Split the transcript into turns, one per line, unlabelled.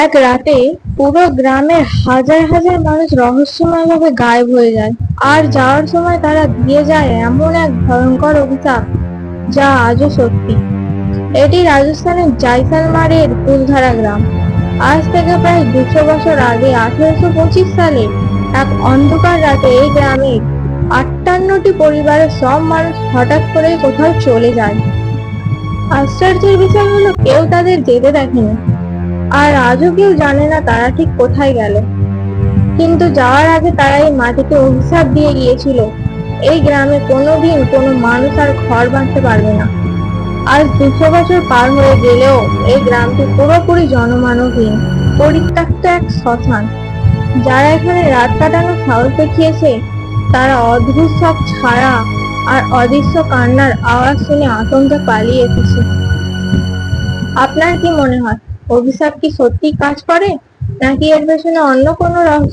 এক রাতে পুরো গ্রামের হাজার হাজার মানুষ রহস্যময়ভাবে গায়েব হয়ে যায়। আর যাওয়ার সময় তারা দিয়ে যায় এমন এক ভয়ঙ্কর অভিশাপ যা আজও সত্যি। এটি রাজস্থানের জাইসালমারের ফুলধারা গ্রাম। আজ থেকে প্রায় 200 বছর আগে 1825 সালে এক অন্ধকার রাতে এই গ্রামের 58টি পরিবারের সব মানুষ হঠাৎ করে কোথাও চলে যায়। আশ্চর্যের বিষয় হলো কেউ তাদের যেতে দেখেনি, আর আজও কেউ জানে না তারা ঠিক কোথায় গেল। কিন্তু যাওয়ার আগে তারা এই মাটিতে অভিশাপ দিয়ে গিয়েছিল, এই গ্রামে কোনোদিন কোনো মানুষ আর ঘর বাঁধতে পারবে না। আজ 200 বছর পার হয়ে গেলেও এই গ্রামটি পুরোপুরি জনমানবহীন, পরিত্যক্ত এক শ্মশান। যারা এখানে রাত কাটানোর সাহস দেখিয়েছে, তারা অদ্ভুত সব ছায়া আর অদৃশ্য কান্নার আওয়াজ শুনে আতঙ্কে পালিয়ে এসেছে। আপনার কি মনে হয়, অভিশাপ কি সত্যি কাজ করে, নাকি এর পেছনে অন্য কোনো রহস্য